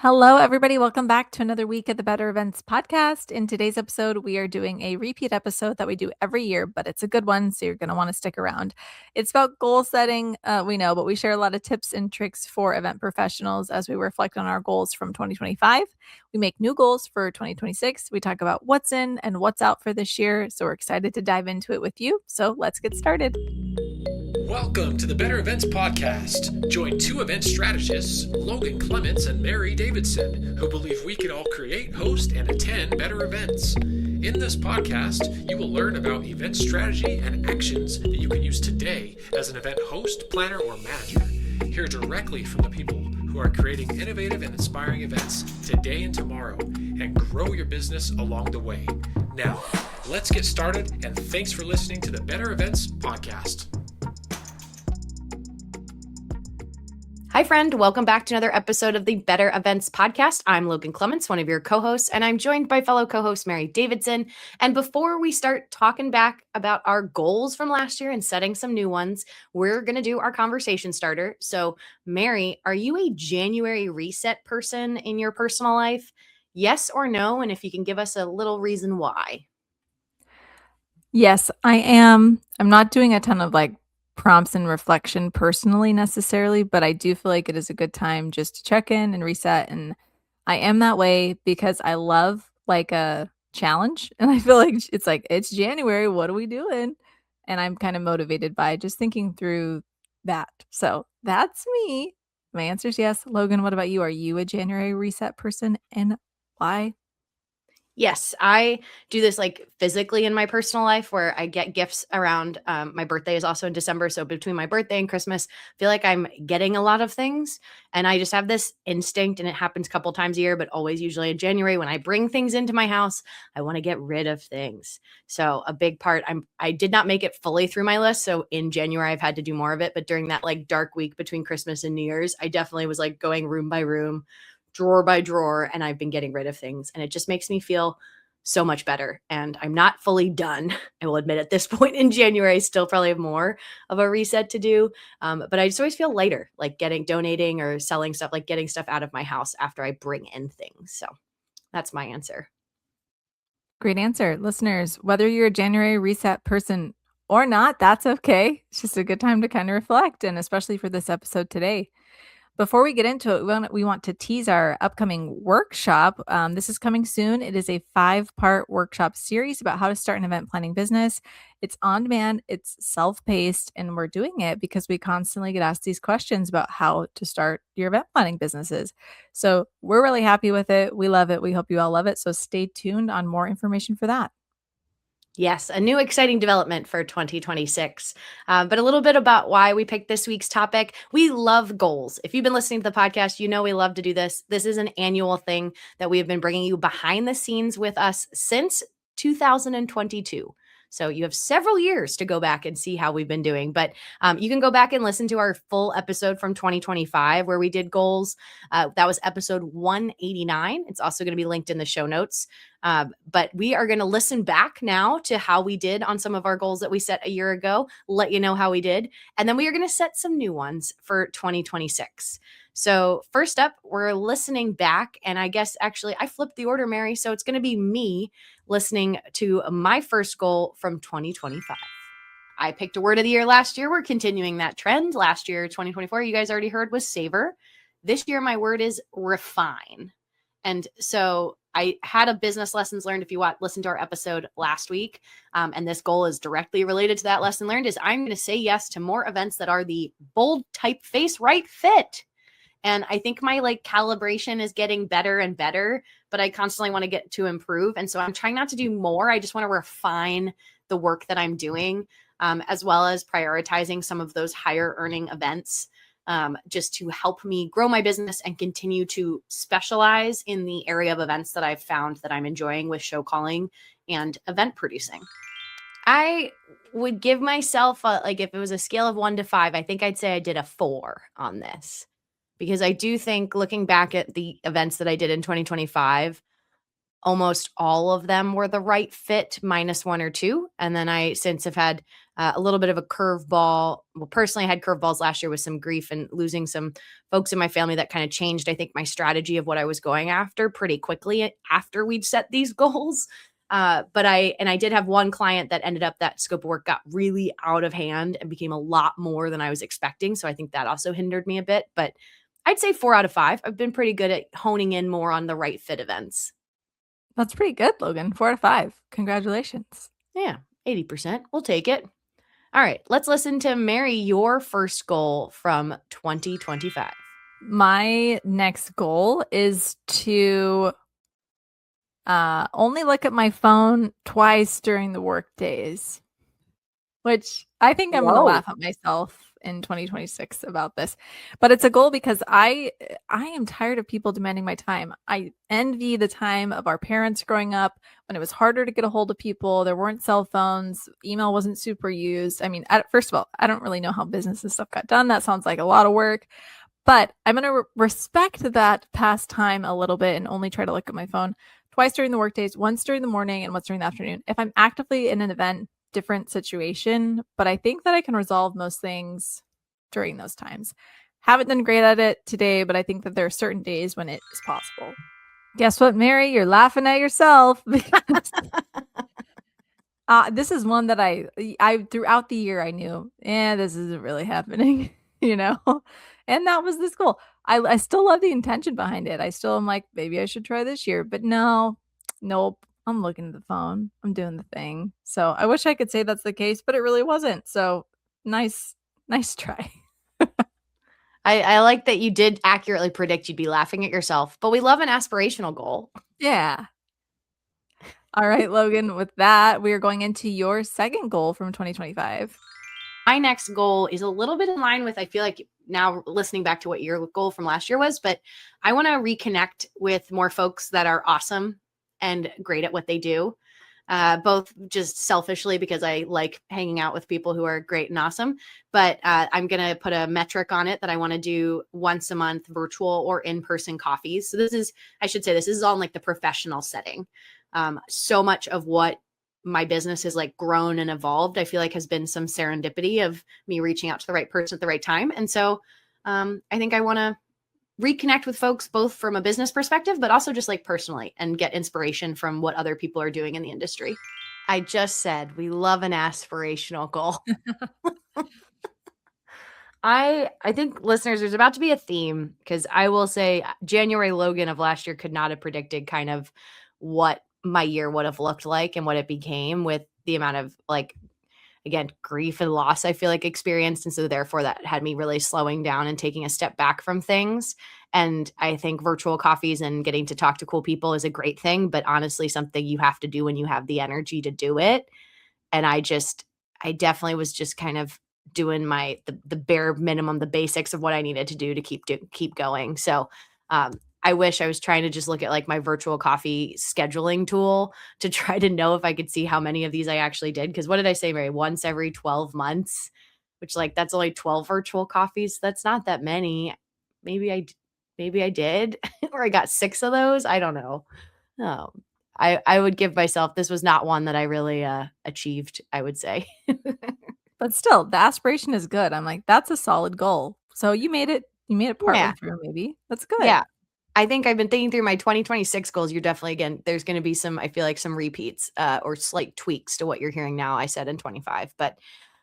Hello, everybody. Welcome back to another week of the Better Events podcast. In today's episode, we are doing a repeat episode that we do every year, but it's a good one, so you're going to want to stick around. It's about goal setting, we know, but we share a lot of tips and tricks for event professionals as we reflect on our goals from 2025. We make new goals for 2026. We talk about what's in and what's out for this year, so we're excited to dive into it with you. So let's get started. Welcome to the Better Events Podcast. Join two event strategists, Logan Clements and Mary Davidson, who believe we can all create, host, and attend better events. In this podcast, you will learn about event strategy and actions that you can use today as an event host, planner, or manager. Hear directly from the people who are creating innovative and inspiring events today and tomorrow, and grow your business along the way. Now, let's get started, and thanks for listening to the Better Events Podcast. Hi, friend. Welcome back to another episode of the Better Events Podcast. I'm Logan Clements, one of your co-hosts, and I'm joined by fellow co-host Mary Davidson. And before we start talking back about our goals from last year and setting some new ones, we're going to do our conversation starter. So, Mary, are you a January reset person in your personal life? Yes or no? And if you can give us a little reason why. Yes, I am. I'm not doing a ton of prompts and reflection personally necessarily, but I do feel like it is a good time just to check in and reset. And I am that way because I love a challenge. And I feel like it's January. What are we doing? And I'm kind of motivated by just thinking through that. So that's me. My answer is yes. Logan, what about you? Are you a January reset person and why? Yes, I do this physically in my personal life where I get gifts around. My birthday is also in December. So between my birthday and Christmas, I feel like I'm getting a lot of things. And I just have this instinct, and it happens a couple times a year, but always usually in January when I bring things into my house, I want to get rid of things. So a big part, I did not make it fully through my list. So in January, I've had to do more of it. But during that dark week between Christmas and New Year's, I definitely was going room by room, drawer by drawer, and I've been getting rid of things, and it just makes me feel so much better. And I'm not fully done. I will admit at this point in January, I still probably have more of a reset to do. But I just always feel lighter, donating or selling stuff, getting stuff out of my house after I bring in things. So that's my answer. Great answer. Listeners, whether you're a January reset person or not, that's okay. It's just a good time to kind of reflect, and especially for this episode today. Before we get into it, we want to tease our upcoming workshop. This is coming soon. It is a 5-part workshop series about how to start an event planning business. It's on demand, it's self-paced, and we're doing it because we constantly get asked these questions about how to start your event planning businesses. So we're really happy with it. We love it. We hope you all love it. So stay tuned on more information for that. Yes, a new exciting development for 2026. But a little bit about why we picked this week's topic. We love goals. If you've been listening to the podcast, you know we love to do this. This is an annual thing that we have been bringing you behind the scenes with us since 2022. So you have several years to go back and see how we've been doing. But you can go back and listen to our full episode from 2025 where we did goals. That was episode 189. It's also going to be linked in the show notes. But we are going to listen back now to how we did on some of our goals that we set a year ago, let you know how we did. And then we are going to set some new ones for 2026. So first up, we're listening back. And I guess actually I flipped the order, Mary. So it's going to be me listening to my first goal from 2025. I picked a word of the year last year. We're continuing that trend. Last year, 2024, you guys already heard was savor. This year, my word is refine. And so I had a business lessons learned. If you listen to our episode last week, and this goal is directly related to that lesson learned, is I'm going to say yes to more events that are the bold typeface right fit. And I think my calibration is getting better and better, but I constantly want to get to improve. And so I'm trying not to do more. I just want to refine the work that I'm doing, as well as prioritizing some of those higher earning events, just to help me grow my business and continue to specialize in the area of events that I've found that I'm enjoying with show calling and event producing. I would give myself if it was a scale of 1 to 5, I think I'd say I did a 4 on this. Because I do think looking back at the events that I did in 2025, almost all of them were the right fit, minus 1 or 2. And then I since have had a little bit of a curveball. Well, personally, I had curveballs last year with some grief and losing some folks in my family that kind of changed, I think, my strategy of what I was going after pretty quickly after we'd set these goals. But I did have one client that ended up that scope of work got really out of hand and became a lot more than I was expecting. So I think that also hindered me a bit. But I'd say 4 out of 5. I've been pretty good at honing in more on the right fit events. That's pretty good, Logan. 4 out of 5. Congratulations. Yeah, 80%. We'll take it. All right, let's listen to Mary, your first goal from 2025. My next goal is to only look at my phone twice during the work days, which I think I'm going to Whoa. laugh at myself in 2026 about this. But it's a goal because I am tired of people demanding my time. I envy the time of our parents growing up when it was harder to get a hold of people. There weren't cell phones, email wasn't super used. I mean, first of all, I don't really know how business and stuff got done. That sounds like a lot of work. But I'm going to respect that past time a little bit and only try to look at my phone twice during the workdays, once during the morning and once during the afternoon. If I'm actively in an event, different situation, but I think that I can resolve most things during those times. Haven't done great at it today, but I think that there are certain days when it is possible. Guess what, Mary? You're laughing at yourself because this is one that I throughout the year I knew, this isn't really happening, you know? And that was this goal. I still love the intention behind it. I still am like, maybe I should try this year, but no, nope. I'm looking at the phone. I'm doing the thing. So I wish I could say that's the case, but it really wasn't. So nice try. I like that you did accurately predict you'd be laughing at yourself, but we love an aspirational goal. Yeah. All right, Logan, with that, we are going into your second goal from 2025. My next goal is a little bit in line with, I feel like now listening back to what your goal from last year was, but I want to reconnect with more folks that are awesome and great at what they do. Both just selfishly because I like hanging out with people who are great and awesome, but I'm going to put a metric on it that I want to do once a month, virtual or in-person coffees. So I should say this is all in like the professional setting. So much of what my business has like grown and evolved, I feel like has been some serendipity of me reaching out to the right person at the right time. And so I think I want to reconnect with folks both from a business perspective, but also just like personally and get inspiration from what other people are doing in the industry. I just said we love an aspirational goal. I think listeners, there's about to be a theme because I will say January Logan of last year could not have predicted kind of what my year would have looked like and what it became with the amount of like, again, grief and loss I feel like experienced. And so therefore that had me really slowing down and taking a step back from things. And I think virtual coffees and getting to talk to cool people is a great thing, but honestly, something you have to do when you have the energy to do it. And I definitely was just kind of doing the bare minimum, the basics of what I needed to do to keep going. So I wish I was trying to just look at like my virtual coffee scheduling tool to try to know if I could see how many of these I actually did. Cause what did I say, Mary? Once every 12 months, which like that's only 12 virtual coffees. That's not that many. Maybe I did, or I got 6 of those. I don't know. Um, I would give myself, this was not one that I really achieved, I would say. But still, the aspiration is good. I'm like, that's a solid goal. So you made it. You made it partway Yeah. through, maybe. That's good. Yeah. I think I've been thinking through my 2026 goals. You're definitely, again, there's going to be some, I feel like some repeats or slight tweaks to what you're hearing now. I said in 25, but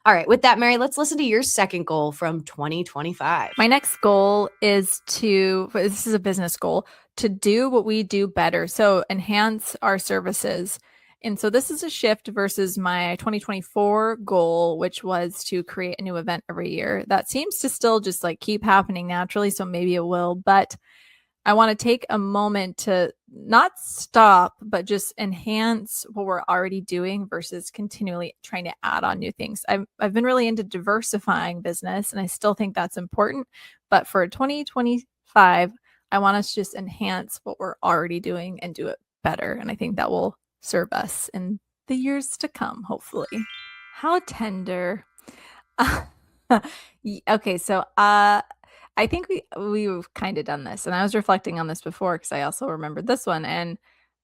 all right. With that, Mary, let's listen to your second goal from 2025. My next goal is this is a business goal, to do what we do better. So enhance our services. And so this is a shift versus my 2024 goal, which was to create a new event every year. That seems to still just like keep happening naturally. So maybe it will, but I want to take a moment to not stop, but just enhance what we're already doing versus continually trying to add on new things. I've been really into diversifying business, and I still think that's important. But for 2025, I want us to just enhance what we're already doing and do it better. And I think that will serve us in the years to come, hopefully. How tender. Okay, so I think we've kind of done this, and I was reflecting on this before because I also remembered this one. And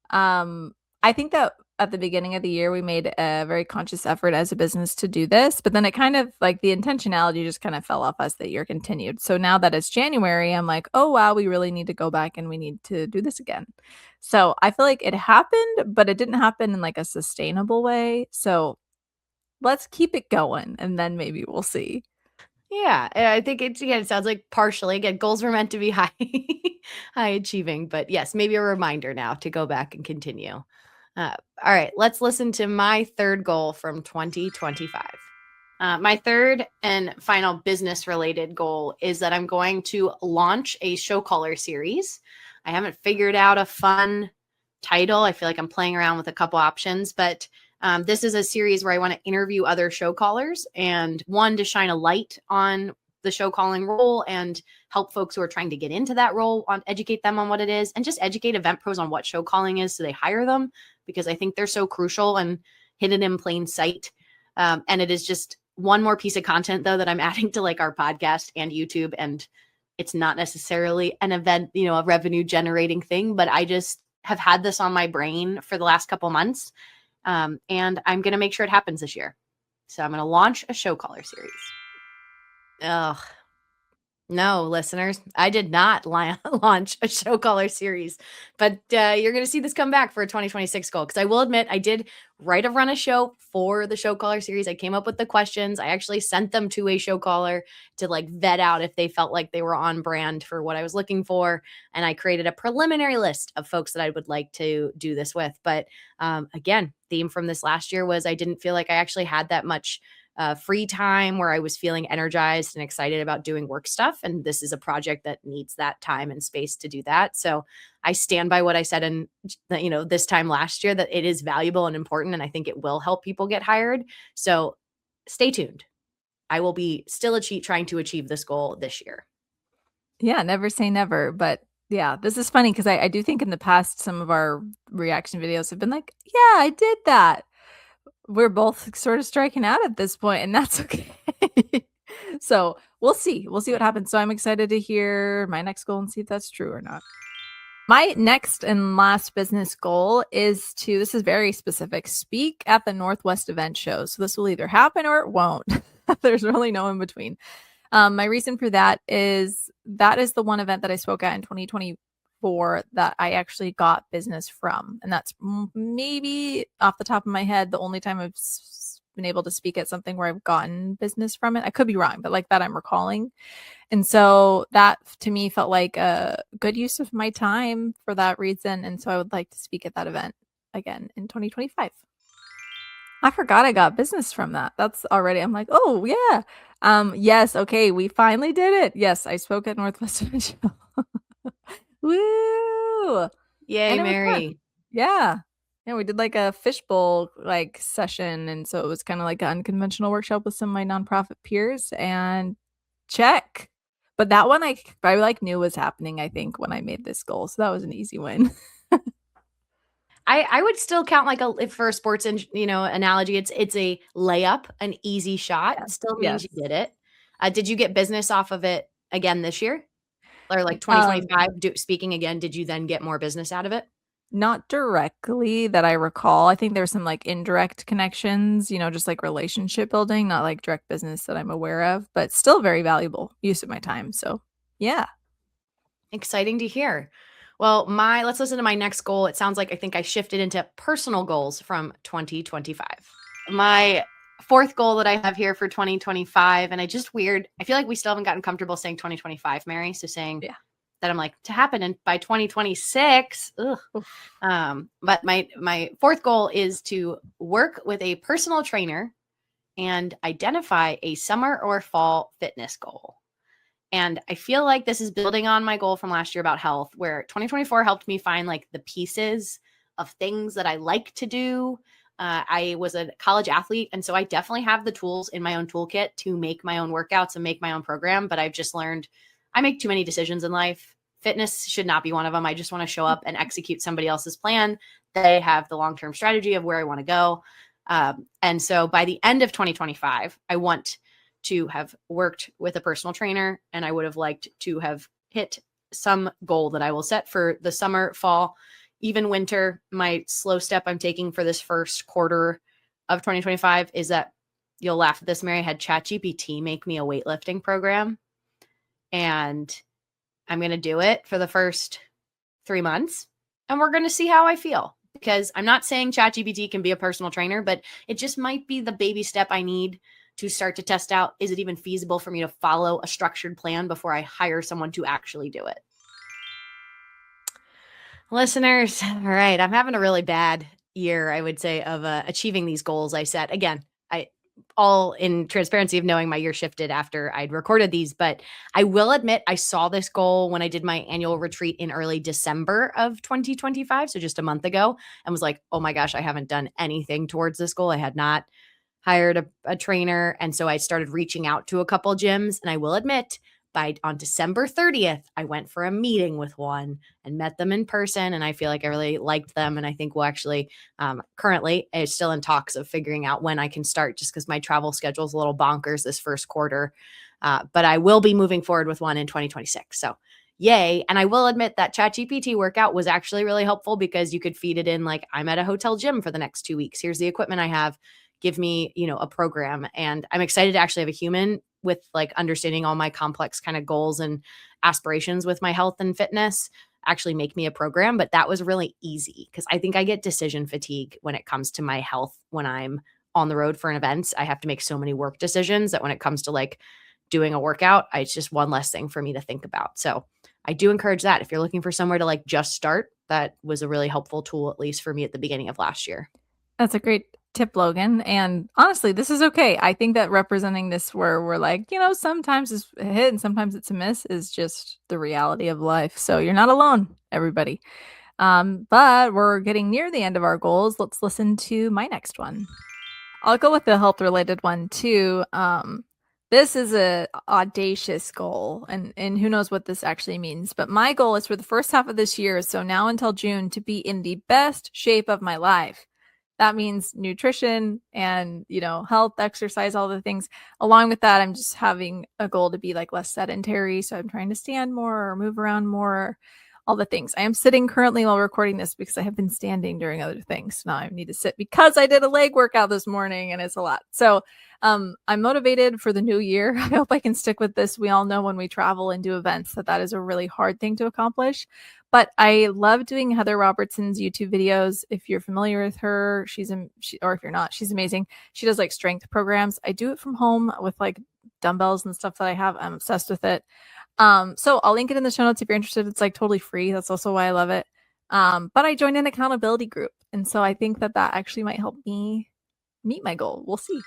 I think that at the beginning of the year, we made a very conscious effort as a business to do this, but then it kind of like the intentionality just kind of fell off as the year continued. So now that it's January, I'm like, oh wow, we really need to go back and we need to do this again. So I feel like it happened, but it didn't happen in like a sustainable way. So let's keep it going and then maybe we'll see. Yeah, and I think it sounds like partially, again, goals were meant to be high high achieving, but yes, maybe a reminder now to go back and continue. All right, let's listen to my third goal from 2025. My third and final business related goal is that I'm going to launch a show caller series. I haven't figured out a fun title. I feel like I'm playing around with a couple options, but this is a series where I want to interview other show callers and one to shine a light on the show calling role and help folks who are trying to get into that role on educate them on what it is and just educate event pros on what show calling is so they hire them because I think they're so crucial and hidden in plain sight. And it is just one more piece of content though that I'm adding to like our podcast and YouTube. And it's not necessarily an event, a revenue generating thing, but I just have had this on my brain for the last couple months. And I'm going to make sure it happens this year. So I'm going to launch a show caller series. Ugh. No, listeners, I did not launch a show caller series, but you're going to see this come back for a 2026 goal. Because I will admit, I did run a show for the show caller series. I came up with the questions. I actually sent them to a show caller to like vet out if they felt like they were on brand for what I was looking for. And I created a preliminary list of folks that I would like to do this with. But again, theme from this last year was I didn't feel like I actually had that much free time where I was feeling energized and excited about doing work stuff. And this is a project that needs that time and space to do that. So I stand by what I said in, this time last year, that it is valuable and important. And I think it will help people get hired. So stay tuned. I will be still trying to achieve this goal this year. Yeah, never say never. But yeah, this is funny because I do think in the past, some of our reaction videos have been like, yeah, I did that. We're both sort of striking out at this point, and that's okay. So we'll see. We'll see what happens. So I'm excited to hear my next goal and see if that's true or not. My next and last business goal is this is very specific, speak at the Northwest event show. So this will either happen or it won't. There's really no in between. My reason for that is the one event that I spoke at in 2024 that I actually got business from. And that's maybe off the top of my head, the only time I've been able to speak at something where I've gotten business from it. I could be wrong, but like that I'm recalling. And so that to me felt like a good use of my time for that reason. And so I would like to speak at that event again in 2025. I forgot I got business from that. That's already, I'm like, oh yeah. Yes, okay, we finally did it. Yes, I spoke at Northwest Event Show. Woo! Yay, Mary. Yeah. Yeah, we did like a fishbowl like session. And so it was kind of like an unconventional workshop with some of my nonprofit peers and check. But that one I like knew was happening, I think, when I made this goal. So that was an easy win. I would still count like if for a sports analogy, it's a layup, an easy shot. It still means you did it. Did you get business off of it again this year? Or like 2025 speaking again, did you then get more business out of it? Not directly that I recall. I think there's some like indirect connections, just like relationship building, not like direct business that I'm aware of, but still very valuable use of my time. So yeah. Exciting to hear. Well, let's listen to my next goal. It sounds like I think I shifted into personal goals from 2025. My fourth goal that I have here for 2025, and I feel like we still haven't gotten comfortable saying 2025, Mary. So saying that I'm like to happen by 2026. But my fourth goal is to work with a personal trainer and identify a summer or fall fitness goal. And I feel like this is building on my goal from last year about health, where 2024 helped me find like the pieces of things that I like to do. I was a college athlete, and so I definitely have the tools in my own toolkit to make my own workouts and make my own program. But I've just learned I make too many decisions in life. Fitness should not be one of them. I just want to show up and execute somebody else's plan. They have the long-term strategy of where I want to go. And so by the end of 2025, I want to have worked with a personal trainer, and I would have liked to have hit some goal that I will set for the summer, fall, even winter, my slow step I'm taking for this first quarter of 2025 is that you'll laugh at this, Mary, I had ChatGPT make me a weightlifting program, and I'm going to do it for the first 3 months, and we're going to see how I feel, because I'm not saying ChatGPT can be a personal trainer, but it just might be the baby step I need to start to test out, is it even feasible for me to follow a structured plan before I hire someone to actually do it? Listeners, all right, I'm having a really bad year, I would say, of achieving these goals I set. Again, I all in transparency of knowing my year shifted after I'd recorded these, but I will admit I saw this goal when I did my annual retreat in early December of 2025, so just a month ago, and was like, oh my gosh, I haven't done anything towards this goal. I had not hired a trainer. And so I started reaching out to a couple gyms. And I will admit, on December 30th, I went for a meeting with one and met them in person. And I feel like I really liked them. And I think we'll actually currently is still in talks of figuring out when I can start, just because my travel schedule is a little bonkers this first quarter. But I will be moving forward with one in 2026. So yay. And I will admit that ChatGPT workout was actually really helpful, because you could feed it in like, I'm at a hotel gym for the next 2 weeks. Here's the equipment I have. Give me, a program. And I'm excited to actually have a human with like understanding all my complex kind of goals and aspirations with my health and fitness actually make me a program. But that was really easy, because I think I get decision fatigue when it comes to my health. When I'm on the road for an event, I have to make so many work decisions that when it comes to like doing a workout, it's just one less thing for me to think about. So I do encourage that. If you're looking for somewhere to like just start, that was a really helpful tool, at least for me at the beginning of last year. That's a great tip, Logan. And honestly, this is okay. I think that representing this, where we're like, sometimes it's a hit and sometimes it's a miss, is just the reality of life. So you're not alone, everybody. But we're getting near the end of our goals. Let's listen to my next one. I'll go with the health related one too. This is a audacious goal, and who knows what this actually means. But my goal is for the first half of this year, so now until June, to be in the best shape of my life. That means nutrition and, health, exercise, all the things. Along with that, I'm just having a goal to be like less sedentary. So I'm trying to stand more or move around more, all the things. I am sitting currently while recording this because I have been standing during other things. Now I need to sit because I did a leg workout this morning and it's a lot. So I'm motivated for the new year. I hope I can stick with this. We all know when we travel and do events that is a really hard thing to accomplish. But I love doing Heather Robertson's YouTube videos. If you're familiar with her, or if you're not, she's amazing. She does like strength programs. I do it from home with like dumbbells and stuff that I have. I'm obsessed with it. So I'll link it in the show notes if you're interested. It's like totally free. That's also why I love it. But I joined an accountability group. And so I think that actually might help me meet my goal. We'll see.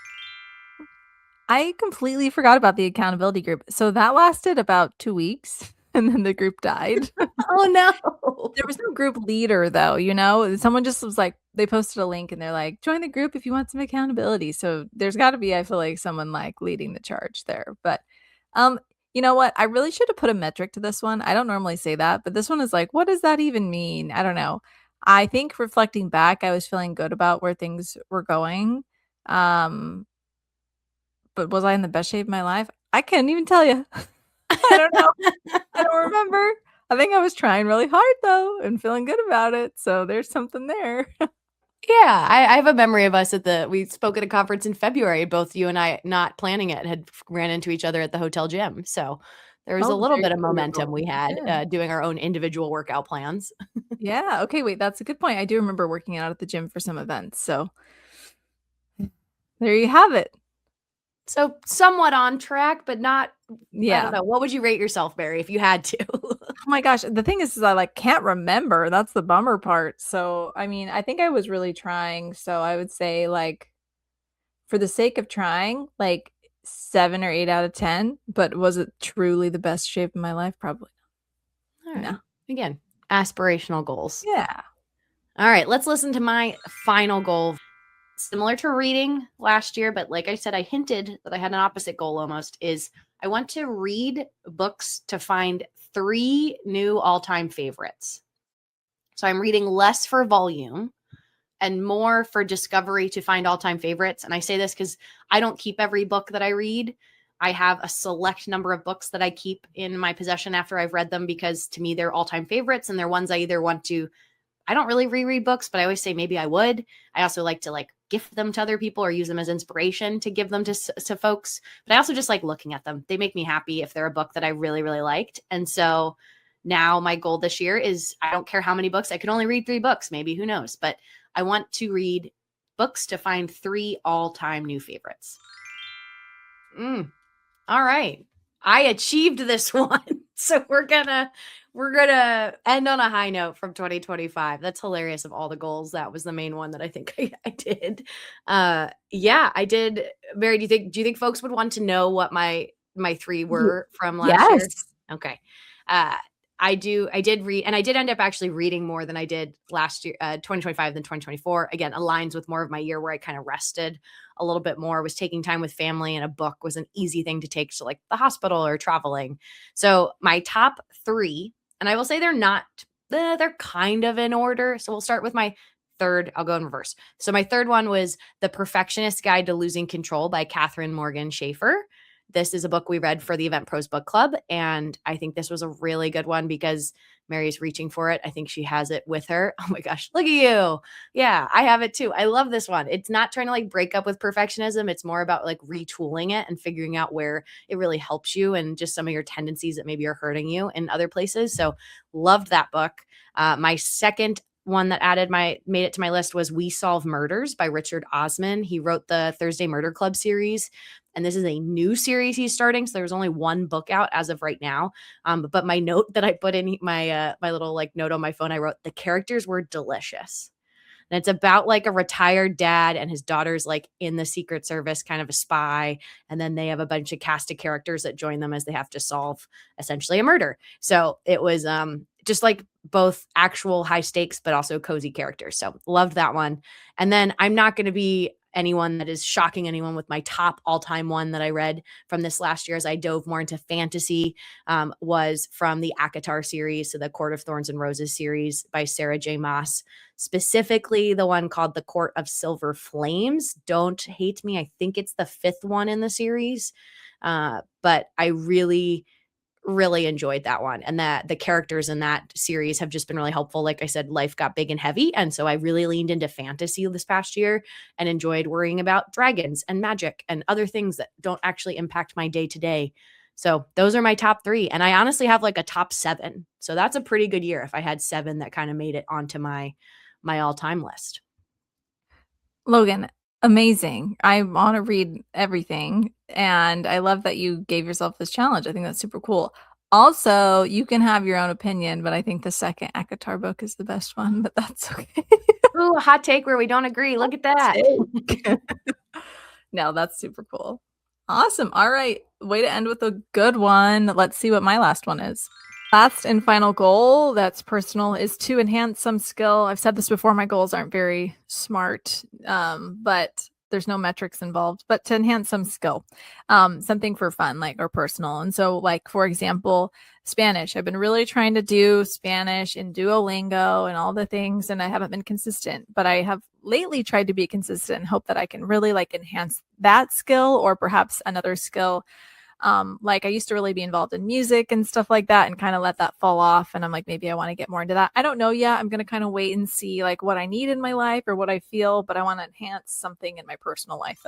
I completely forgot about the accountability group. So that lasted about 2 weeks. And then the group died. Oh no. There was no group leader though, someone just was like, they posted a link and they're like, join the group if you want some accountability. So there's got to be, I feel like, someone like leading the charge there. But you know what? I really should have put a metric to this one. I don't normally say that, but this one is like, what does that even mean? I don't know. I think reflecting back, I was feeling good about where things were going. But was I in the best shape of my life? I can't even tell you. I don't know. I don't remember. I think I was trying really hard though and feeling good about it. So there's something there. Yeah, I have a memory of us we spoke at a conference in February. Both you and I, not planning it, had ran into each other at the hotel gym. So there was a little bit of momentum we had doing our own individual workout plans. Yeah. Okay. Wait, that's a good point. I do remember working out at the gym for some events. So there you have it. So somewhat on track, but not. Yeah. I don't know. What would you rate yourself, Barry, if you had to? Oh my gosh. The thing is I like can't remember. That's the bummer part. So, I mean, I think I was really trying. So I would say like, for the sake of trying, like 7 or 8 out of 10, but was it truly the best shape of my life? Probably All right. no. Again, aspirational goals. Yeah. All right. Let's listen to my final goal. Similar to reading last year, but like I said, I hinted that I had an opposite goal almost, is I want to read books to find 3 new all-time favorites. So I'm reading less for volume and more for discovery to find all-time favorites. And I say this because I don't keep every book that I read. I have a select number of books that I keep in my possession after I've read them, because to me, they're all-time favorites. And they're ones I either want to I don't really reread books, but I always say maybe I would. I also like to like gift them to other people or use them as inspiration to give them to folks. But I also just like looking at them. They make me happy if they're a book that I really, really liked. And so now my goal this year is I don't care how many books. I could only read 3 books, maybe, who knows. But I want to read books to find 3 all-time new favorites. All right. I achieved this one. So we're gonna end on a high note from 2025. That's hilarious. Of all the goals, that was the main one that I think I did. Yeah, I did. Mary, do you think folks would want to know what my 3 were from last year? Yes. Okay. I did read, and I did end up actually reading more than I did last year, 2025 than 2024. Again, aligns with more of my year where I kind of rested a little bit more, was taking time with family, and a book was an easy thing to take to like the hospital or traveling. So my top 3, and I will say they're kind of in order. So we'll start with my third. I'll go in reverse. So my third one was The Perfectionist Guide to Losing Control by Catherine Morgan Schaefer. This is a book we read for the Event Pros Book Club, and I think this was a really good one because Mary's reaching for it. I think she has it with her. Oh my gosh, look at you. Yeah, I have it too. I love this one. It's not trying to like break up with perfectionism. It's more about like retooling it and figuring out where it really helps you and just some of your tendencies that maybe are hurting you in other places. So loved that book. My second one that made it to my list was We Solve Murders by Richard Osman. He wrote the Thursday Murder Club series, and this is a new series he's starting. So there's only 1 book out as of right now. But my note that I put in my little like note on my phone, I wrote, the characters were delicious. And it's about like a retired dad and his daughter's like in the Secret Service, kind of a spy. And then they have a bunch of cast of characters that join them as they have to solve essentially a murder. So it was just like both actual high stakes, but also cozy characters. So loved that one. And then I'm not going to be anyone that is shocking anyone with my top all-time one that I read from this last year as I dove more into fantasy, was from the ACOTAR series, so the Court of Thorns and Roses series by Sarah J. Maas, specifically the one called The Court of Silver Flames. Don't hate me. I think it's the 5th one in the series, but I really enjoyed that one, and that the characters in that series have just been really helpful. Like I said, life got big and heavy, and so I really leaned into fantasy this past year and enjoyed worrying about dragons and magic and other things that don't actually impact my day to day. So those are my top 3, and I honestly have like a top 7. So that's a pretty good year if I had 7 that kind of made it onto my all-time list. Logan, amazing. I want to read everything. And I love that you gave yourself this challenge. I think that's super cool. Also, you can have your own opinion, but I think the second ACOTAR book is the best one, but that's okay. Ooh, a hot take where we don't agree. Look at that. No, that's super cool. Awesome. All right. Way to end with a good one. Let's see what my last one is. Last and final goal that's personal is to enhance some skill. I've said this before, my goals aren't very smart, but there's no metrics involved, but to enhance some skill, something for fun, like, or personal. And so like, for example, Spanish, I've been really trying to do Spanish and Duolingo and all the things, and I haven't been consistent, but I have lately tried to be consistent and hope that I can really like enhance that skill, or perhaps another skill. Like I used to really be involved in music and stuff like that and kind of let that fall off. And I'm like, maybe I want to get more into that. I don't know yet. I'm going to kind of wait and see like what I need in my life or what I feel, but I want to enhance something in my personal life.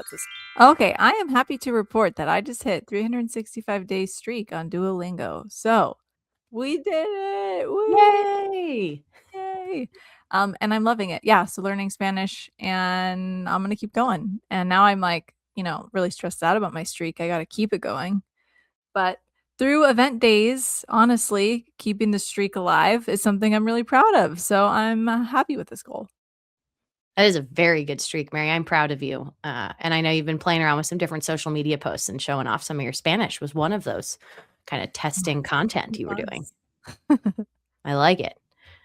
Okay. I am happy to report that I just hit 365-day streak on Duolingo. So we did it. Woo! Yay! Yay. And I'm loving it. Yeah. So learning Spanish, and I'm going to keep going. And now I'm like, really stressed out about my streak. I got to keep it going. But through event days, honestly, keeping the streak alive is something I'm really proud of. So I'm happy with this goal. That is a very good streak, Mary. I'm proud of you. And I know you've been playing around with some different social media posts and showing off some of your Spanish was one of those kind of testing content you were doing. I like it.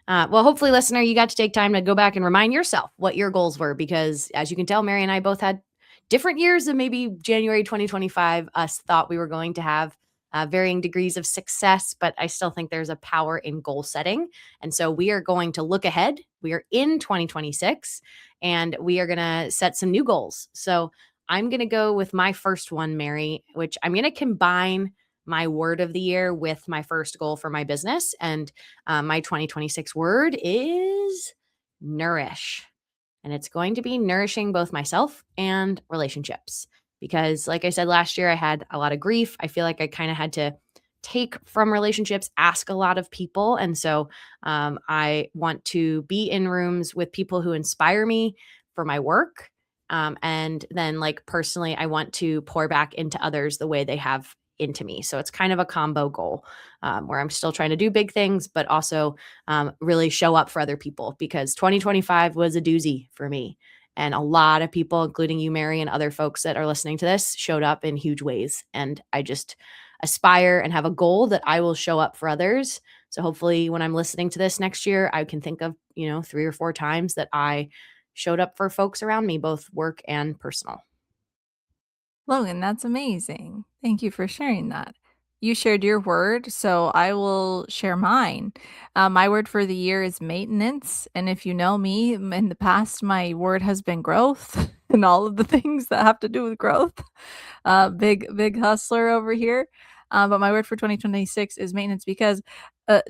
Well, hopefully, listener, you got to take time to go back and remind yourself what your goals were, because as you can tell, Mary and I both had different years than maybe January 2025 us thought we were going to have, varying degrees of success, but I still think there's a power in goal setting. And so we are going to look ahead. We are in 2026 and we are going to set some new goals. So I'm going to go with my first one, Mary, which I'm going to combine my word of the year with my first goal for my business. And my 2026 word is nourish. And it's going to be nourishing both myself and relationships. Because, like I said, last year I had a lot of grief. I feel like I kind of had to take from relationships, ask a lot of people. And so I want to be in rooms with people who inspire me for my work. And then, like, personally, I want to pour back into others the way they have into me. So it's kind of a combo goal where I'm still trying to do big things, but also really show up for other people, because 2025 was a doozy for me. And a lot of people, including you, Mary, and other folks that are listening to this, showed up in huge ways. And I just aspire and have a goal that I will show up for others. So hopefully when I'm listening to this next year, I can think of, 3 or 4 times that I showed up for folks around me, both work and personal. Logan, that's amazing. Thank you for sharing that. You shared your word, so I will share mine. My word for the year is maintenance. And if you know me, in the past, my word has been growth and all of the things that have to do with growth. Big hustler over here. But my word for 2026 is maintenance because,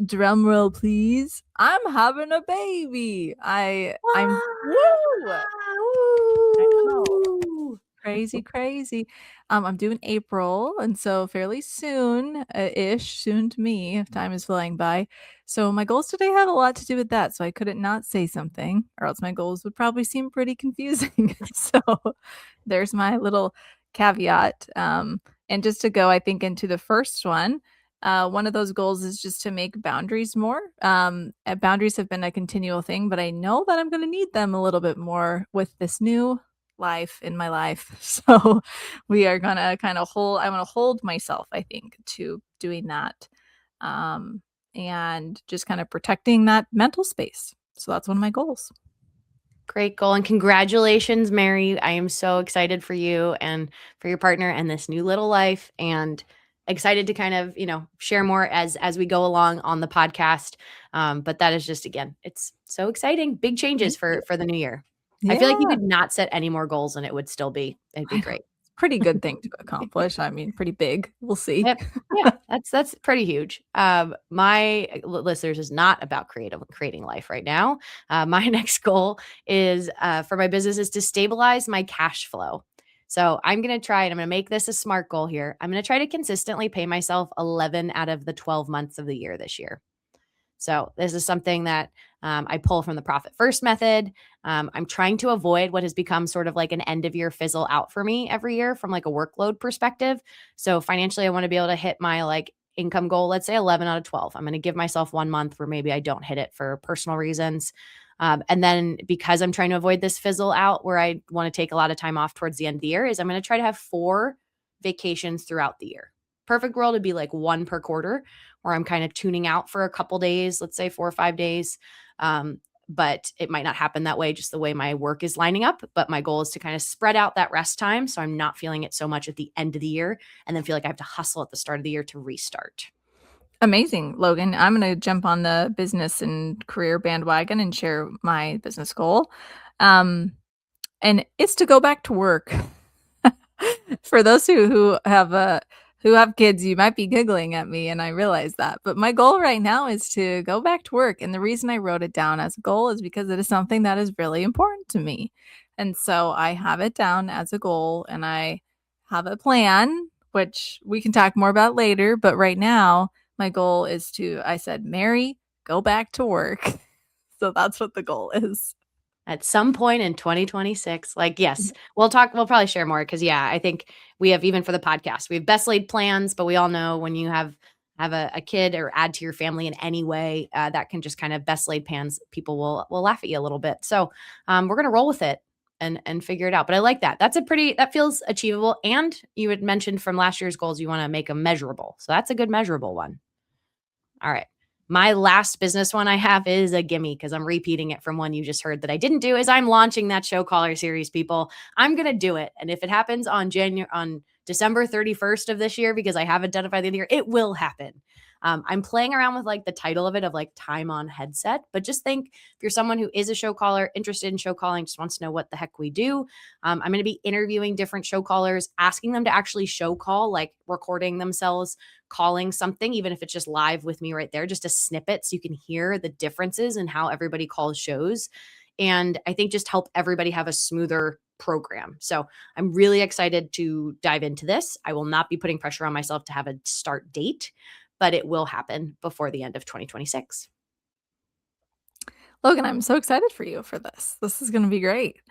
drum roll, please. I'm having a baby. I'm woo. I know. Woo! Crazy, crazy. I'm due in April, and so fairly soon, ish, soon to me, if time is flying by. So my goals today had a lot to do with that, so I couldn't not say something, or else my goals would probably seem pretty confusing. So there's my little caveat. And just to go, I think, into the first one of those goals is just to make boundaries more. Boundaries have been a continual thing, but I know that I'm going to need them a little bit more with this new life in my life. So we are gonna kind of I want to hold myself, I think, to doing that. Um, and just kind of protecting that mental space. So that's one of my goals. Great goal. And congratulations, Mary. I am so excited for you and for your partner and this new little life, and excited to kind of, share more as we go along on the podcast. But that is just, again, it's so exciting. Big changes Thank you. for the new year. I feel like you Yeah, could not set any more goals and it'd be I know. great. Pretty good thing to accomplish. I mean, pretty big. We'll see. Yep. Yeah, that's pretty huge. My listeners is not about creating life right now. My next goal is for my business is to stabilize my cash flow. So I'm going to try, and I'm going to make this a SMART goal here. I'm going to try to consistently pay myself 11 out of the 12 months of the year this year. So this is something that I pull from the Profit First method. I'm trying to avoid what has become sort of like an end of year fizzle out for me every year from like a workload perspective. So financially, I want to be able to hit my like income goal, let's say 11 out of 12. I'm going to give myself 1 month where maybe I don't hit it for personal reasons. And then because I'm trying to avoid this fizzle out where I want to take a lot of time off towards the end of the year, is I'm going to try to have 4 vacations throughout the year. Perfect world would be like 1 per quarter, where I'm kind of tuning out for a couple days, let's say 4 or 5 days. But it might not happen that way, just the way my work is lining up. But my goal is to kind of spread out that rest time so I'm not feeling it so much at the end of the year and then feel like I have to hustle at the start of the year to restart. Amazing, Logan. I'm going to jump on the business and career bandwagon and share my business goal. And it's to go back to work. For those who have kids, you might be giggling at me, and I realize that. But my goal right now is to go back to work. And the reason I wrote it down as a goal is because it is something that is really important to me. And so I have it down as a goal, and I have a plan, which we can talk more about later. But right now, my goal is I said, Mary, go back to work. So that's what the goal is. At some point in 2026, like, yes, we'll probably share more because, yeah, I think we have, even for the podcast, we have best laid plans, but we all know when you have a kid or add to your family in any way, that can just kind of best laid plans. People will laugh at you a little bit. So we're going to roll with it and figure it out. But I like that. That feels achievable. And you had mentioned from last year's goals, you want to make them measurable. So that's a good measurable one. All right. My last business one I have is a gimme, because I'm repeating it from one you just heard that I didn't do, is I'm launching that show caller series, people. I'm going to do it. And if it happens on December 31st of this year, because I haven't done it by the end of the year, it will happen. I'm playing around with like the title of it of like time on headset, but just think if you're someone who is a show caller, interested in show calling, just wants to know what the heck we do. I'm going to be interviewing different show callers, asking them to actually show call, like recording themselves calling something, even if it's just live with me right there, just a snippet so you can hear the differences in how everybody calls shows. and I think just help everybody have a smoother program. So I'm really excited to dive into this. I will not be putting pressure on myself to have a start date, but it will happen before the end of 2026. Logan, I'm so excited for you for this. This is going to be great.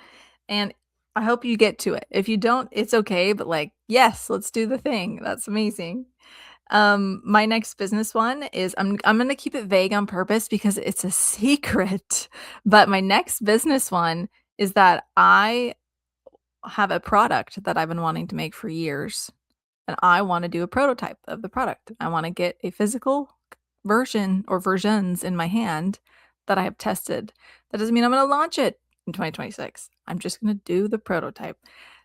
And I hope you get to it. If you don't, it's okay, but like, yes, let's do the thing. That's amazing. My next business one is I'm going to keep it vague on purpose because it's a secret. But my next business one is that I have a product that I've been wanting to make for years, and I want to do a prototype of the product. I want to get a physical version or versions in my hand that I have tested. That doesn't mean I'm going to launch it in 2026. I'm just going to do the prototype.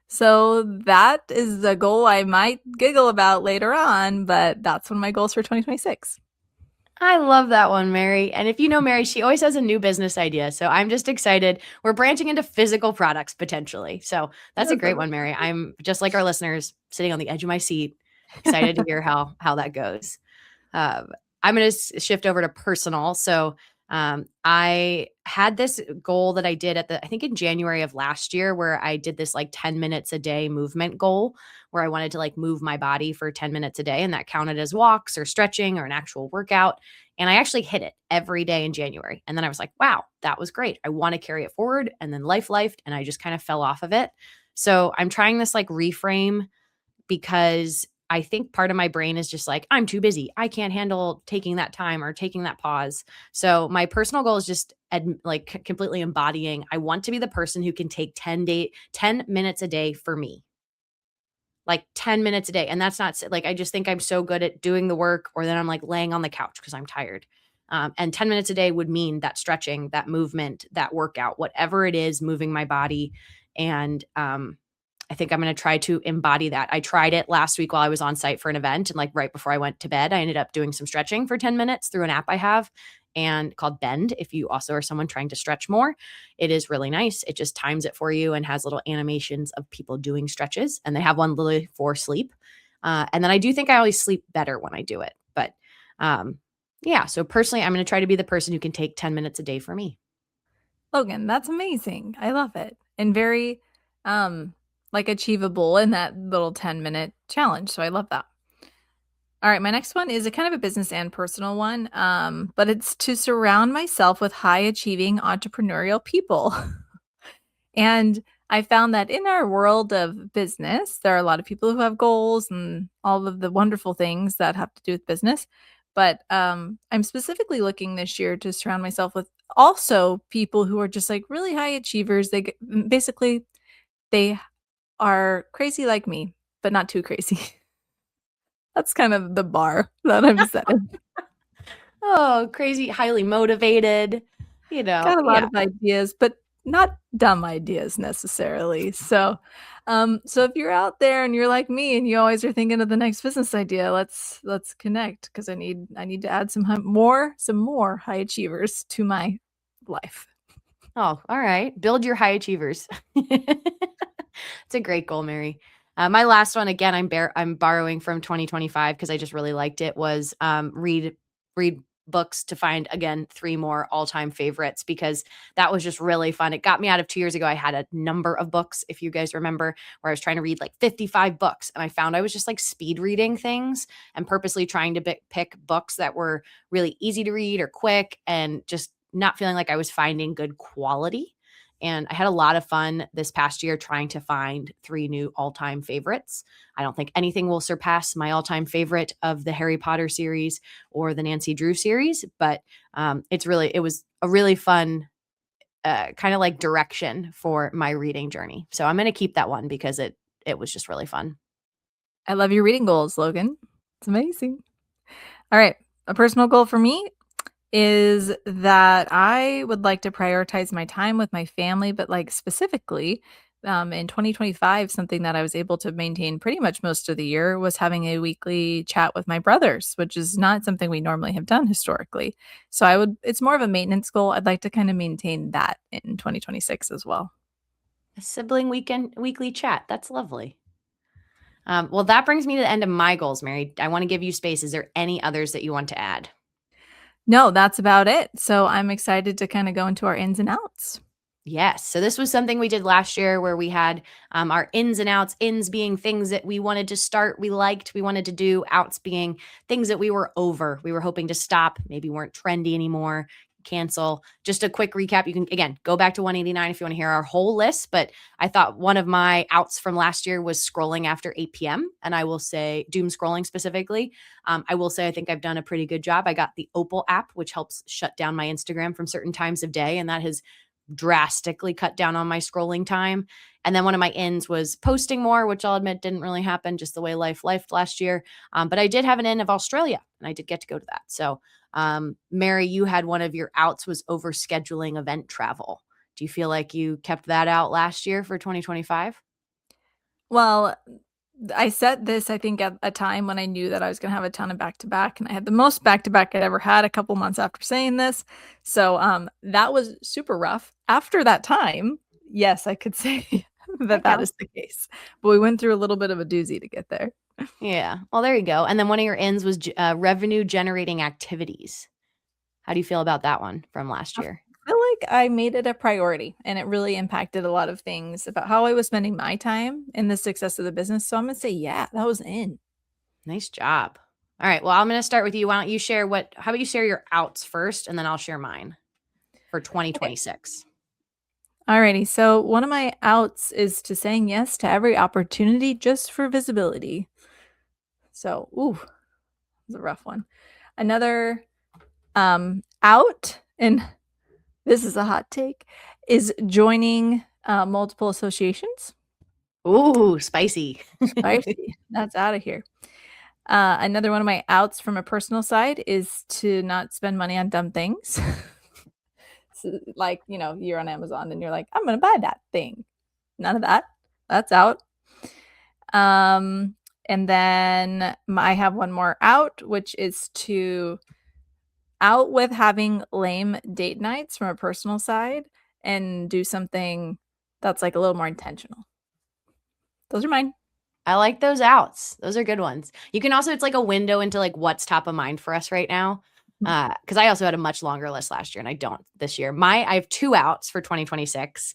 So that is the goal I might giggle about later on, but that's one of my goals for 2026. I love that one, Mary. And if you know Mary, she always has a new business idea. So I'm just excited. We're branching into physical products potentially. So that's a Yes, I great love one, Mary. I'm just like our listeners, sitting on the edge of my seat, excited to hear how that goes. Um, I'm going to shift over to personal. So I had this goal that I did I think in January of last year, where I did this like 10 minutes a day movement goal, where I wanted to like move my body for 10 minutes a day. And that counted as walks or stretching or an actual workout. And I actually hit it every day in January. And then I was like, wow, that was great. I want to carry it forward. And then life lifed, and I just kind of fell off of it. So I'm trying this like reframe, because I think part of my brain is just like, I'm too busy. I can't handle taking that time or taking that pause. So my personal goal is just like completely embodying. I want to be the person who can take 10 minutes a day for me, like 10 minutes a day. And that's not like, I just think I'm so good at doing the work, or then I'm like laying on the couch because I'm tired. And 10 minutes a day would mean that stretching, that movement, that workout, whatever it is, moving my body. And I think I'm going to try to embody that. I tried it last week while I was on site for an event. And like right before I went to bed, I ended up doing some stretching for 10 minutes through an app I have and called Bend. If you also are someone trying to stretch more, it is really nice. It just times it for you and has little animations of people doing stretches. And they have one literally for sleep. And then I do think I always sleep better when I do it. But yeah, so personally, I'm going to try to be the person who can take 10 minutes a day for me. Logan, that's amazing. I love it. And very like achievable in that little 10-minute challenge. So I love that. All right, my next one is a kind of a business and personal one, but it's to surround myself with high achieving entrepreneurial people. And I found that in our world of business, there are a lot of people who have goals and all of the wonderful things that have to do with business. But I'm specifically looking this year to surround myself with also people who are just like really high achievers. Basically, they are crazy like me, but not too crazy. That's kind of the bar that I'm setting. Oh, crazy, highly motivated, Got a lot yeah. of ideas, but not dumb ideas necessarily. So if you're out there and you're like me and you always are thinking of the next business idea, let's connect, because I need to add some more high achievers to my life. Oh, all right. Build your high achievers. It's a great goal, Mary. My last one, again, I'm borrowing from 2025 because I just really liked it, was read books to find, again, 3 more all-time favorites, because that was just really fun. It got me out of 2 years ago. I had a number of books, if you guys remember, where I was trying to read like 55 books, and I found I was just like speed reading things and purposely trying to pick books that were really easy to read or quick, and just not feeling like I was finding good quality. And I had a lot of fun this past year trying to find 3 new all-time favorites. I don't think anything will surpass my all-time favorite of the Harry Potter series or the Nancy Drew series, but it was a really fun kind of like direction for my reading journey. So I'm going to keep that one because it was just really fun. I love your reading goals, Logan. It's amazing. All right, a personal goal for me is that I would like to prioritize my time with my family, but like specifically in 2025, something that I was able to maintain pretty much most of the year was having a weekly chat with my brothers, which is not something we normally have done historically. So it's more of a maintenance goal. I'd like to kind of maintain that in 2026 as well. A sibling weekly chat. That's lovely. Well, that brings me to the end of my goals, Mary. I want to give you space. Is there any others that you want to add? No, that's about it. So I'm excited to kind of go into our ins and outs. Yes. So this was something we did last year where we had our ins and outs, ins being things that we wanted to start, we liked, we wanted to do, outs being things that we were over. We were hoping to stop, maybe weren't trendy anymore, cancel. Just a quick recap. You can, again, go back to 189 if you want to hear our whole list. But I thought one of my outs from last year was scrolling after 8 p.m. And I will say, doom scrolling specifically. I will say, I think I've done a pretty good job. I got the Opal app, which helps shut down my Instagram from certain times of day. And that has drastically cut down on my scrolling time. And then one of my ends was posting more, which I'll admit didn't really happen just the way life last year. But I did have an end of Australia and I did get to go to that. So, Mary, you had one of your outs was over scheduling event travel. Do you feel like you kept that out last year for 2025? Well, I set this, I think, at a time when I knew that I was going to have a ton of back to back, and I had the most back to back I'd ever had a couple months after saying this. So that was super rough. After that time, yes, I could say There you that go. is the case. But we went through a little bit of a doozy to get there. Yeah. Well, there you go. And then one of your ends was revenue generating activities. How do you feel about that one from last I year? feel like I made it a priority, and it really impacted a lot of things about how I was spending my time and the success of the business. So I'm going to say, yeah, that was in. Nice job. All right. Well, I'm going to start with you. Why don't you share how about you share your outs first and then I'll share mine for Okay. 2026. Alrighty. So one of my outs is to saying yes to every opportunity just for visibility. So, ooh, it's a rough one. Another out, and this is a hot take, is joining multiple associations. Ooh, spicy. Spicy. That's out of here. Another one of my outs from a personal side is to not spend money on dumb things. So, like, you're on Amazon and you're like, I'm going to buy that thing. None of that. That's out. And then I have one more out, which is to out with having lame date nights from a personal side and do something that's like a little more intentional. Those are mine. I like those outs. Those are good ones. You can also, it's like a window into like what's top of mind for us right now. Because I also had a much longer list last year and I don't this year. I have 2 outs for 2026.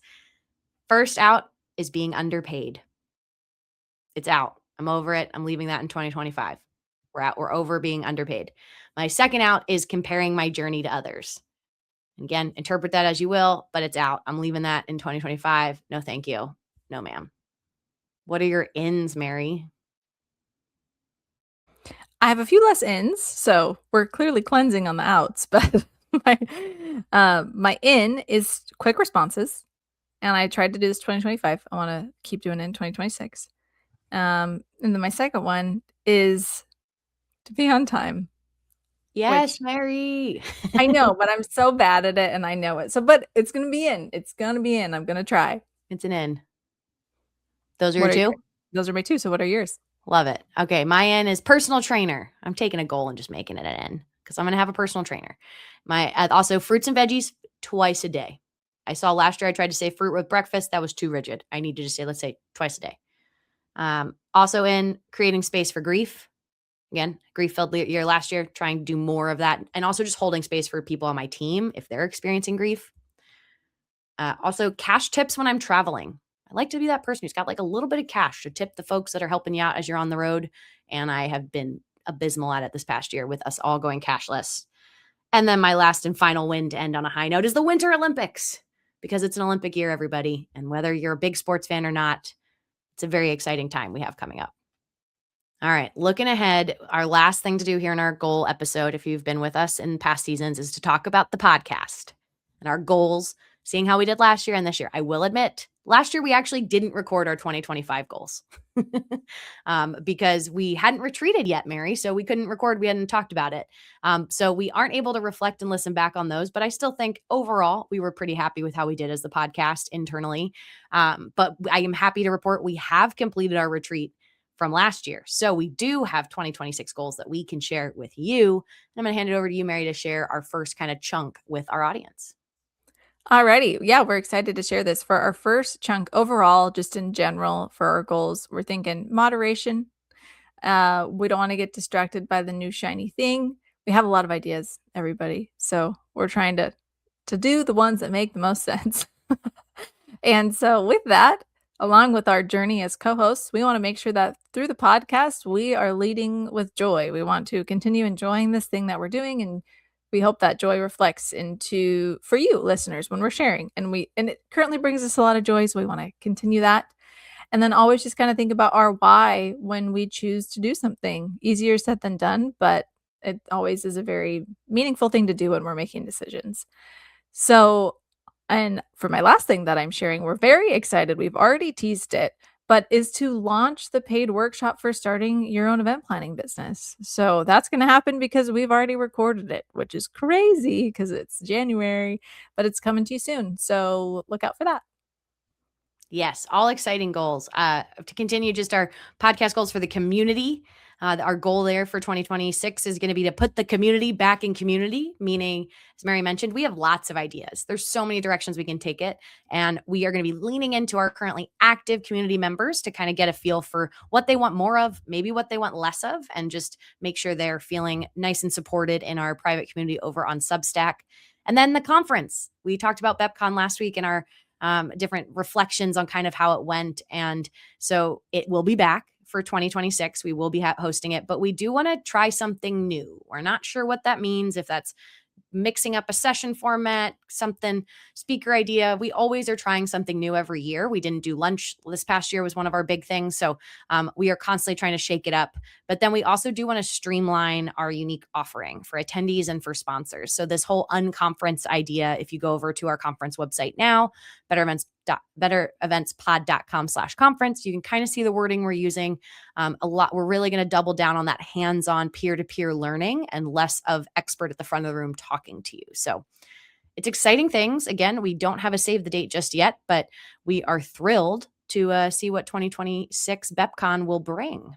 First out is being underpaid. It's out. I'm over it. I'm leaving that in 2025. We're over being underpaid. My second out is comparing my journey to others. Again, interpret that as you will, but it's out. I'm leaving that in 2025. No, thank you. No, ma'am. What are your ins, Mary? I have a few less ins, so we're clearly cleansing on the outs, but my in is quick responses. And I tried to do this 2025. I want to keep doing it in 2026. And then my second one is to be on time, Yes, which Mary. I know, but I'm so bad at it and I know it. So, but it's going to be in. It's going to be in. I'm going to try. It's an in. Those are your What are 2? those are my 2. So what are yours? Love it. Okay, my N is personal trainer. I'm taking a goal and just making it an N because I'm going to have a personal trainer. My also fruits and veggies twice a day. I saw last year I tried to say fruit with breakfast. That was too rigid. I need to just say, let's say twice a day. Also in creating space for grief. Again, grief filled year last year, trying to do more of that. And also just holding space for people on my team if they're experiencing grief. Also cash tips when I'm traveling. I like to be that person who's got like a little bit of cash to tip the folks that are helping you out as you're on the road. And I have been abysmal at it this past year with us all going cashless. And then my last and final win to end on a high note is the Winter Olympics because it's an Olympic year, everybody. And whether you're a big sports fan or not, it's a very exciting time we have coming up. All right, looking ahead, our last thing to do here in our goal episode, if you've been with us in past seasons, is to talk about the podcast and our goals, seeing how we did last year and this year. I will admit, last year we actually didn't record our 2025 goals because we hadn't retreated yet, Mary. So we couldn't record. We hadn't talked about it. So we aren't able to reflect and listen back on those. But I still think overall we were pretty happy with how we did as the podcast internally. But I am happy to report we have completed our retreat from last year. So we do have 2026 goals that we can share with you. And I'm going to hand it over to you, Mary, to share our first kind of chunk with our audience. Alrighty. Yeah, we're excited to share this. For our first chunk overall, just in general for our goals, we're thinking moderation. We don't want to get distracted by the new shiny thing. We have a lot of ideas, everybody. So we're trying to do the ones that make the most sense. And so, with that, along with our journey as co hosts, we want to make sure that through the podcast, we are leading with joy. We want to continue enjoying this thing that we're doing. And we hope that joy reflects into for you listeners when we're sharing. And it currently brings us a lot of joy. So we want to continue that. And then always just kind of think about our why when we choose to do something. Easier said than done, but it always is a very meaningful thing to do when we're making decisions. So, and for my last thing that I'm sharing, we're very excited. We've already teased it, but is to launch the paid workshop for starting your own event planning business. So that's going to happen because we've already recorded it, which is crazy because it's January, but it's coming to you soon. So look out for that. Yes, all exciting goals. To continue just our podcast goals for the community, our goal there for 2026 is going to be to put the community back in community, meaning, as Mary mentioned, we have lots of ideas. There's so many directions we can take it. And we are going to be leaning into our currently active community members to kind of get a feel for what they want more of, maybe what they want less of, and just make sure they're feeling nice and supported in our private community over on Substack. And then the conference. We talked about BepCon last week in our different reflections on kind of how it went. And so it will be back for 2026. We will be hosting it, but we do want to try something new. We're not sure what that means, if that's mixing up a session format, something speaker idea. We always are trying something new every year. We didn't do lunch this past year was one of our big things. So we are constantly trying to shake it up. But then we also do want to streamline our unique offering for attendees and for sponsors. So this whole unconference idea, if you go over to our conference website now, bettereventspod.com/conference, you can kind of see the wording we're using. A lot. We're really going to double down on that hands-on peer-to-peer learning and less of expert at the front of the room talking to you. So it's exciting things. Again, we don't have a save the date just yet, but we are thrilled to see what 2026 BepCon will bring.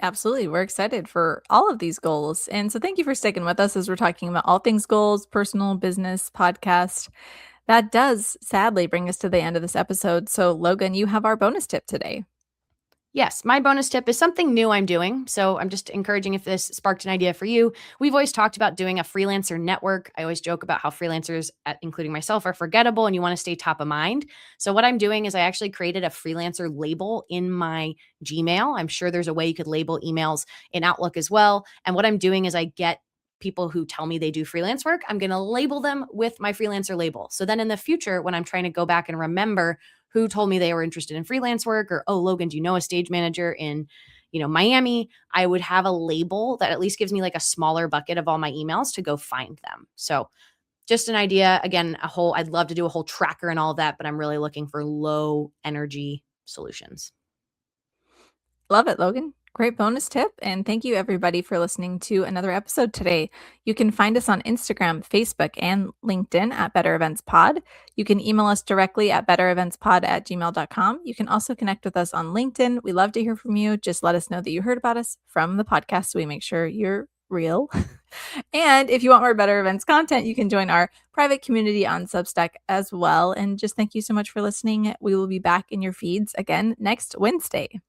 Absolutely. We're excited for all of these goals. And so thank you for sticking with us as we're talking about all things goals, personal, business, podcast. That does sadly bring us to the end of this episode. So, Logan, you have our bonus tip today. Yes, my bonus tip is something new I'm doing. So I'm just encouraging if this sparked an idea for you. We've always talked about doing a freelancer network. I always joke about how freelancers, including myself, are forgettable and you want to stay top of mind. So what I'm doing is I actually created a freelancer label in my Gmail. I'm sure there's a way you could label emails in Outlook as well. And what I'm doing is I get people who tell me they do freelance work, I'm going to label them with my freelancer label. So then in the future, when I'm trying to go back and remember who told me they were interested in freelance work, or, oh, Logan, do you know a stage manager in, Miami? I would have a label that at least gives me like a smaller bucket of all my emails to go find them. So just an idea. Again, I'd love to do a whole tracker and all of that, but I'm really looking for low energy solutions. Love it, Logan. Great bonus tip. And thank you, everybody, for listening to another episode today. You can find us on Instagram, Facebook, and LinkedIn at Better Events Pod. You can email us directly at bettereventspod@gmail.com. You can also connect with us on LinkedIn. We love to hear from you. Just let us know that you heard about us from the podcast so we make sure you're real. And if you want more Better Events content, you can join our private community on Substack as well. And just thank you so much for listening. We will be back in your feeds again next Wednesday.